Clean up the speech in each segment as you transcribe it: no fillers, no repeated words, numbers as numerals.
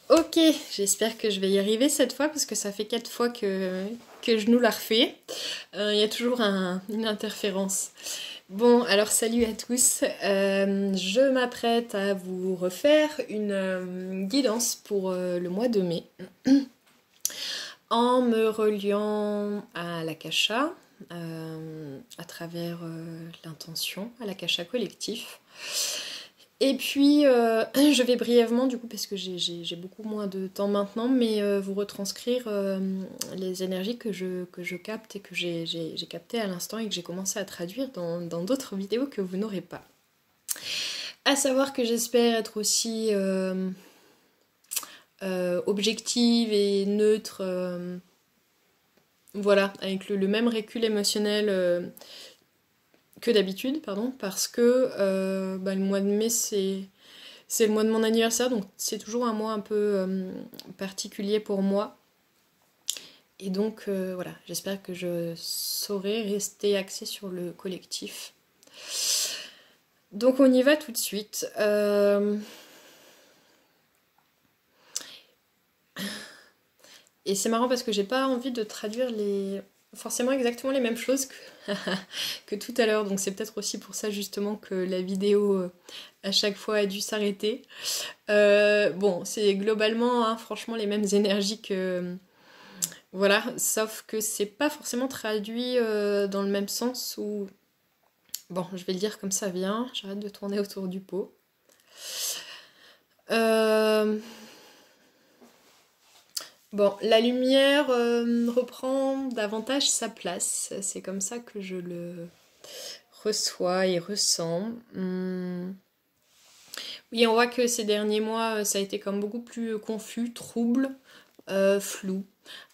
Ok, j'espère que je vais y arriver cette fois parce que ça fait 4 fois que je nous la refais. Il y a toujours une interférence. Bon, alors salut à tous. Je m'apprête à vous refaire une guidance pour le mois de mai en me reliant à l'Akasha à travers l'intention, à l'Akasha collectif. Et puis, je vais brièvement, du coup, parce que j'ai beaucoup moins de temps maintenant, mais vous retranscrire les énergies que je capte et que j'ai captées à l'instant et que j'ai commencé à traduire dans d'autres vidéos que vous n'aurez pas. À savoir que j'espère être aussi objective et neutre, voilà, avec le même recul émotionnel que d'habitude, pardon, parce que le mois de mai, c'est le mois de mon anniversaire, donc c'est toujours un mois un peu particulier pour moi. Et donc voilà, j'espère que je saurai rester axée sur le collectif. Donc on y va tout de suite. Et c'est marrant parce que j'ai pas envie de traduire forcément exactement les mêmes choses que tout à l'heure. Donc c'est peut-être aussi pour ça justement que la vidéo à chaque fois a dû s'arrêter. Bon, c'est globalement, hein, franchement, les mêmes énergies que... Voilà, sauf que c'est pas forcément traduit dans le même sens où... Bon, je vais le dire comme ça vient, j'arrête de tourner autour du pot. Bon, la lumière reprend davantage sa place, c'est comme ça que je le reçois et ressens. Oui, on voit que ces derniers mois, ça a été comme beaucoup plus confus, trouble, flou,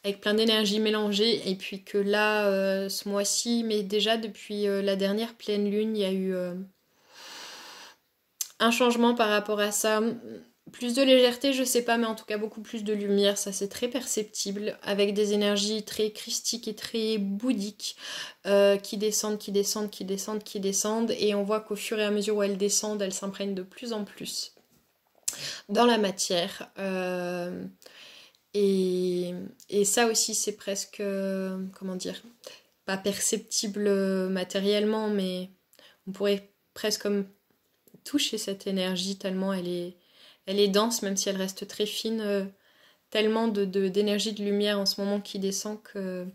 avec plein d'énergie mélangée, et puis que là, ce mois-ci, mais déjà depuis la dernière pleine lune, il y a eu un changement par rapport à ça. Plus de légèreté, je sais pas, mais en tout cas beaucoup plus de lumière, ça c'est très perceptible, avec des énergies très christiques et très bouddhiques, qui descendent, qui descendent, qui descendent, qui descendent, et on voit qu'au fur et à mesure où elles descendent, elles s'imprègnent de plus en plus dans la matière. Et ça aussi, c'est presque, comment dire, pas perceptible matériellement, mais on pourrait presque comme toucher cette énergie tellement elle est dense, même si elle reste très fine, tellement d'énergie de lumière en ce moment qui descend que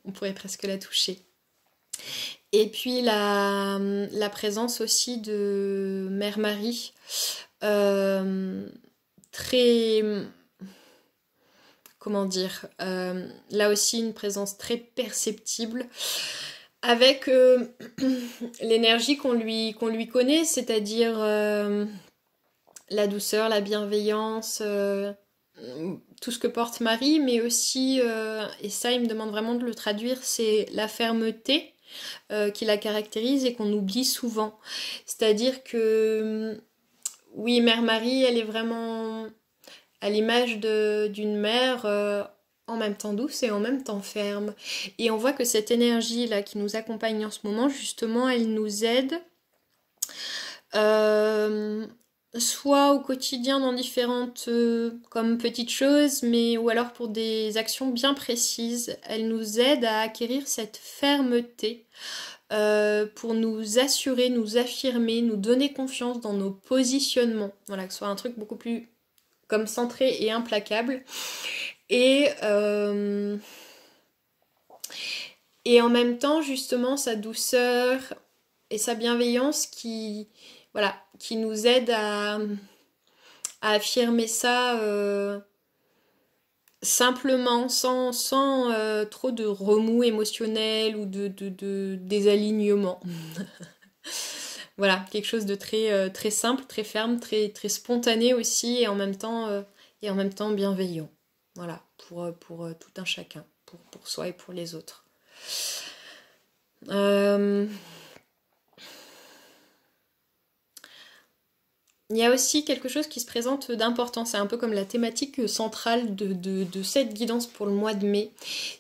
on pourrait presque la toucher. Et puis la présence aussi de Mère Marie, très... Comment dire, là aussi une présence très perceptible avec l'énergie qu'on lui connaît, c'est-à-dire la douceur, la bienveillance, tout ce que porte Marie, mais aussi, et ça il me demande vraiment de le traduire, c'est la fermeté qui la caractérise et qu'on oublie souvent. C'est-à-dire que, oui, Mère Marie, elle est vraiment à l'image d'une mère en même temps douce et en même temps ferme. Et on voit que cette énergie-là qui nous accompagne en ce moment, justement, elle nous aide soit au quotidien dans différentes comme petites choses, mais ou alors pour des actions bien précises. Elle nous aide à acquérir cette fermeté pour nous assurer, nous affirmer, nous donner confiance dans nos positionnements. Voilà, que ce soit un truc beaucoup plus comme centré et implacable. Et en même temps, justement, sa douceur et sa bienveillance qui nous aide à affirmer ça simplement, sans trop de remous émotionnels ou de désalignement. Voilà, quelque chose de très, très simple, très ferme, très, très spontané aussi, et en même temps bienveillant. Voilà, pour tout un chacun, pour soi et pour les autres. Il y a aussi quelque chose qui se présente d'important, c'est un peu comme la thématique centrale de cette guidance pour le mois de mai.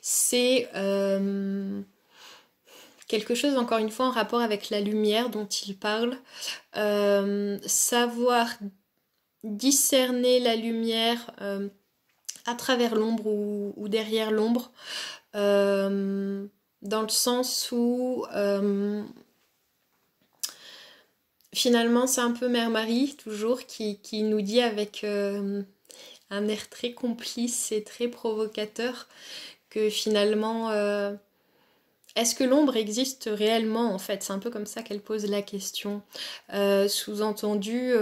C'est quelque chose, encore une fois, en rapport avec la lumière dont il parle. Savoir discerner la lumière à travers l'ombre ou derrière l'ombre, dans le sens où finalement c'est un peu Mère Marie toujours qui nous dit avec un air très complice et très provocateur que finalement est-ce que l'ombre existe réellement en fait? C'est un peu comme ça qu'elle pose la question. Sous-entendu,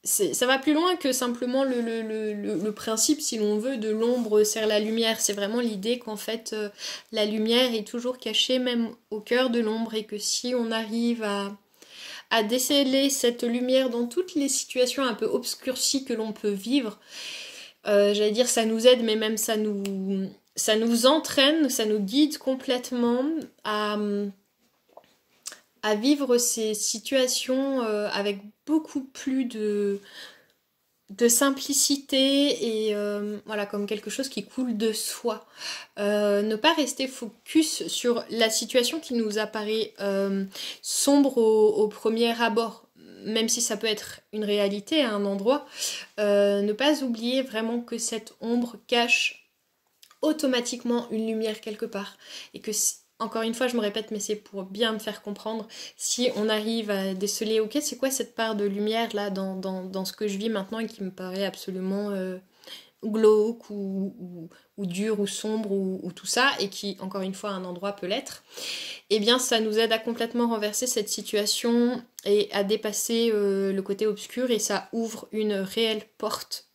ça va plus loin que simplement le principe, si l'on veut, de l'ombre sert la lumière. C'est vraiment l'idée qu'en fait, la lumière est toujours cachée même au cœur de l'ombre et que si on arrive à déceler cette lumière dans toutes les situations un peu obscurcies que l'on peut vivre, j'allais dire ça nous aide, mais même ça nous entraîne, ça nous guide complètement à vivre ces situations avec beaucoup plus de simplicité et voilà, comme quelque chose qui coule de soi. Ne pas rester focus sur la situation qui nous apparaît sombre au premier abord, même si ça peut être une réalité à un endroit. Ne pas oublier vraiment que cette ombre cache automatiquement une lumière quelque part et que encore une fois je me répète mais c'est pour bien me faire comprendre, si on arrive à déceler ok c'est quoi cette part de lumière là dans ce que je vis maintenant et qui me paraît absolument glauque ou dur ou sombre ou tout ça et qui encore une fois à un endroit peut l'être, eh bien ça nous aide à complètement renverser cette situation et à dépasser le côté obscur et ça ouvre une réelle porte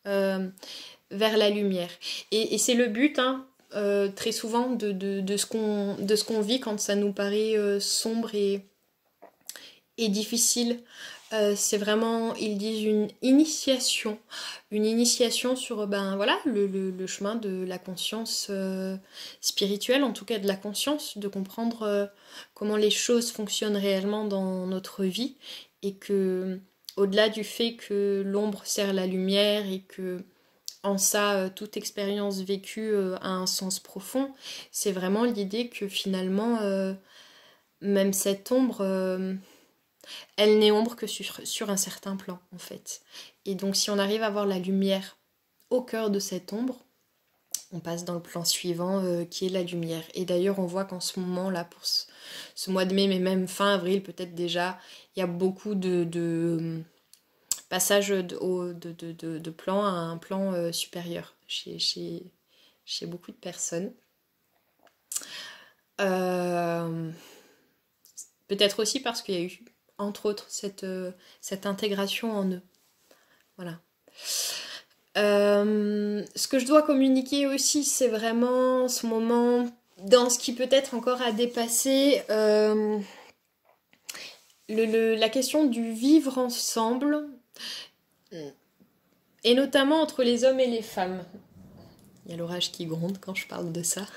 vers la lumière. Et c'est le but, hein, très souvent, de ce qu'on vit quand ça nous paraît sombre et difficile. C'est vraiment, ils disent, une initiation sur voilà, le chemin de la conscience spirituelle, en tout cas de la conscience, de comprendre comment les choses fonctionnent réellement dans notre vie et que, au-delà du fait que l'ombre sert la lumière et que en ça, toute expérience vécue a un sens profond, c'est vraiment l'idée que finalement, même cette ombre, elle n'est ombre que sur un certain plan, en fait. Et donc si on arrive à voir la lumière au cœur de cette ombre, on passe dans le plan suivant qui est la lumière. Et d'ailleurs, on voit qu'en ce moment, là, pour ce mois de mai, mais même fin avril, peut-être déjà, il y a beaucoup de passage de plan à un plan supérieur chez beaucoup de personnes. Peut-être aussi parce qu'il y a eu, entre autres, cette intégration en eux. Voilà. Ce que je dois communiquer aussi, c'est vraiment ce moment, dans ce qui peut être encore à dépasser, la question du vivre ensemble, et notamment entre les hommes et les femmes. Il y a l'orage qui gronde quand je parle de ça.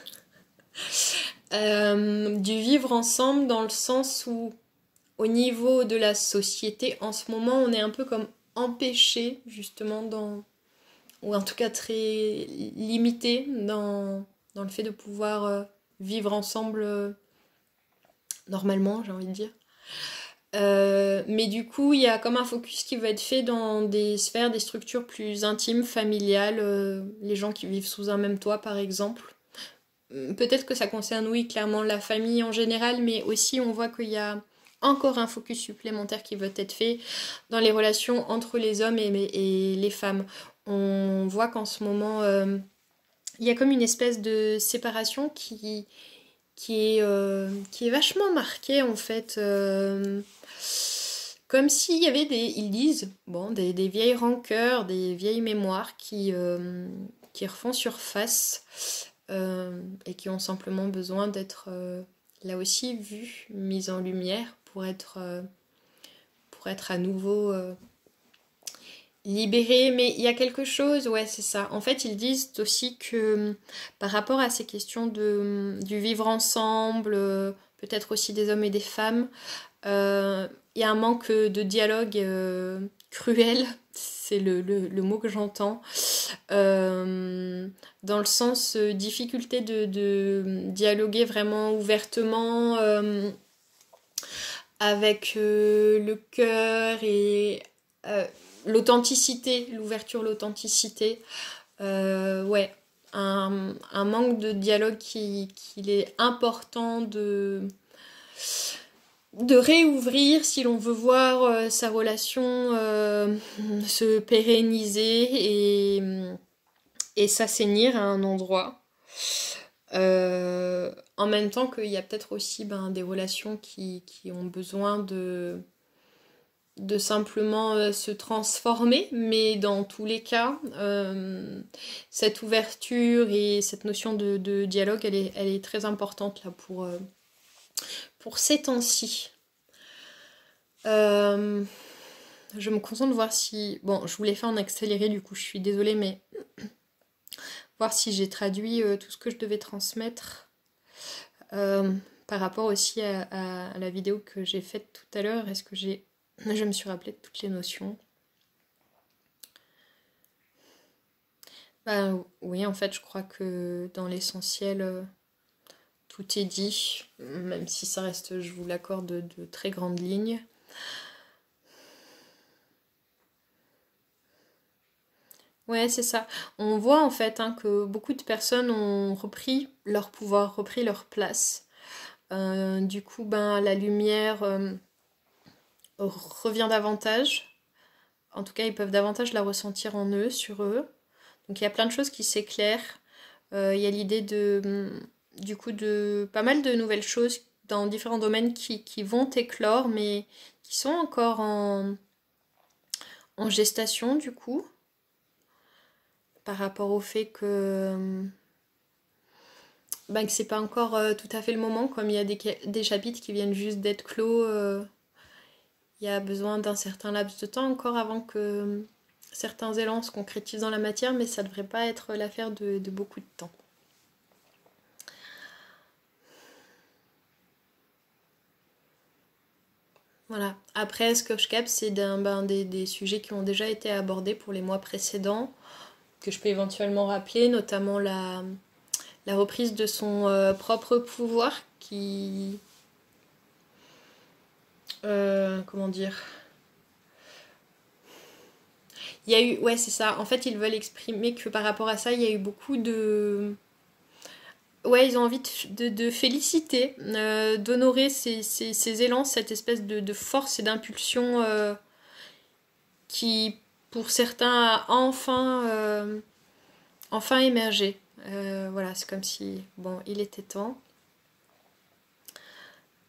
Du vivre ensemble dans le sens où, au niveau de la société, en ce moment, on est un peu comme empêché, justement, ou en tout cas très limité dans le fait de pouvoir vivre ensemble normalement, j'ai envie de dire. Mais du coup, il y a comme un focus qui va être fait dans des sphères, des structures plus intimes, familiales, les gens qui vivent sous un même toit par exemple. Peut-être que ça concerne, oui, clairement la famille en général, mais aussi on voit qu'il y a encore un focus supplémentaire qui va être fait dans les relations entre les hommes et les femmes. On voit qu'en ce moment, il y a comme une espèce de séparation qui est vachement marquée en fait. Comme s'il y avait ils disent, des vieilles rancœurs, des vieilles mémoires qui refont surface et qui ont simplement besoin d'être là aussi vues, mises en lumière pour être à nouveau libérées. Mais il y a quelque chose, ouais c'est ça. En fait ils disent aussi que par rapport à ces questions du vivre ensemble, peut-être aussi des hommes et des femmes, il y a un manque de dialogue cruel, c'est le mot que j'entends, dans le sens difficulté de dialoguer vraiment ouvertement avec le cœur et l'authenticité, l'ouverture, l'authenticité. Ouais, un manque de dialogue qu'il est important de réouvrir si l'on veut voir sa relation se pérenniser et s'assainir à un endroit. En même temps qu'il y a peut-être aussi des relations qui ont besoin de simplement se transformer, mais dans tous les cas, cette ouverture et cette notion de dialogue, elle est très importante là pour ces temps-ci. Je me concentre de voir si... Bon, je vous l'ai fait en accéléré, du coup, je suis désolée, mais... voir si j'ai traduit tout ce que je devais transmettre. Par rapport aussi à la vidéo que j'ai faite tout à l'heure, est-ce que je me suis rappelé de toutes les notions? Oui, en fait, je crois que dans l'essentiel, tout est dit, même si ça reste, je vous l'accorde, de très grandes lignes. Ouais, c'est ça. On voit en fait que beaucoup de personnes ont repris leur pouvoir, repris leur place. Du coup, la lumière revient davantage. En tout cas, ils peuvent davantage la ressentir en eux, sur eux. Donc il y a plein de choses qui s'éclairent. Il y a l'idée du coup, de pas mal de nouvelles choses dans différents domaines qui vont éclore, mais qui sont encore en gestation, du coup, par rapport au fait que c'est pas encore tout à fait le moment, comme il y a des chapitres qui viennent juste d'être clos. Il y a besoin d'un certain laps de temps encore avant que certains élans se concrétisent dans la matière, mais ça devrait pas être l'affaire de beaucoup de temps. Voilà. Après, ce que je capte, c'est des sujets qui ont déjà été abordés pour les mois précédents, que je peux éventuellement rappeler, notamment la reprise de son propre pouvoir qui... comment dire... Il y a eu... Ouais, c'est ça. En fait, ils veulent exprimer que par rapport à ça, il y a eu beaucoup de... Ouais, ils ont envie de féliciter, d'honorer ces élans, cette espèce de force et d'impulsion qui, pour certains, a enfin émergé. Voilà, c'est comme si, bon, il était temps.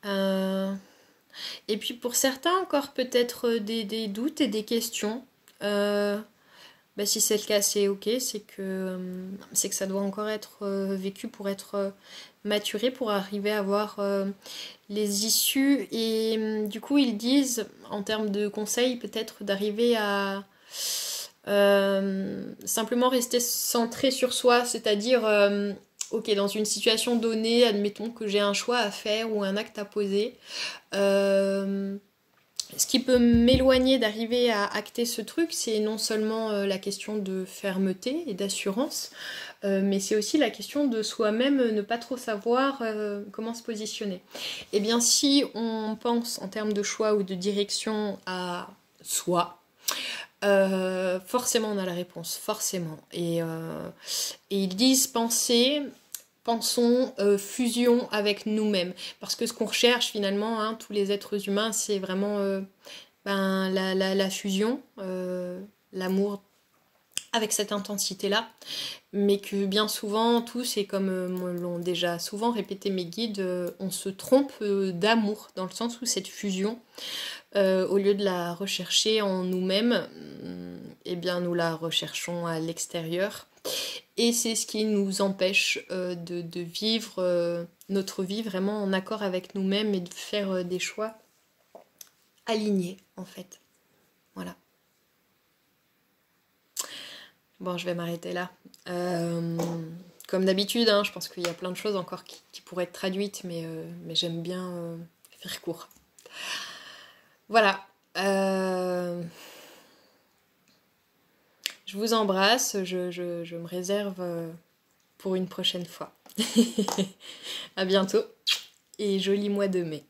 Et puis pour certains, encore peut-être des doutes et des questions. Si c'est le cas, c'est ok, c'est que ça doit encore être vécu pour être maturé, pour arriver à voir les issues. Et du coup, ils disent, en termes de conseils, peut-être d'arriver à simplement rester centré sur soi, c'est-à-dire, ok, dans une situation donnée, admettons que j'ai un choix à faire ou un acte à poser. Ce qui peut m'éloigner d'arriver à acter ce truc, c'est non seulement la question de fermeté et d'assurance, mais c'est aussi la question de soi-même ne pas trop savoir comment se positionner. Et bien si on pense en termes de choix ou de direction à soi, forcément on a la réponse, forcément. Et ils disent pensons fusion avec nous-mêmes. Parce que ce qu'on recherche finalement, tous les êtres humains, c'est vraiment la fusion, l'amour avec cette intensité-là. Mais que bien souvent, tous, et comme l'ont déjà souvent répété mes guides, on se trompe d'amour, dans le sens où cette fusion, au lieu de la rechercher en nous-mêmes, nous la recherchons à l'extérieur. Et c'est ce qui nous empêche de vivre notre vie vraiment en accord avec nous-mêmes et de faire des choix alignés, en fait. Voilà. Bon, je vais m'arrêter là. Comme d'habitude, je pense qu'il y a plein de choses encore qui pourraient être traduites, mais j'aime bien faire court. Voilà. Je vous embrasse, je me réserve pour une prochaine fois. À bientôt et joli mois de mai.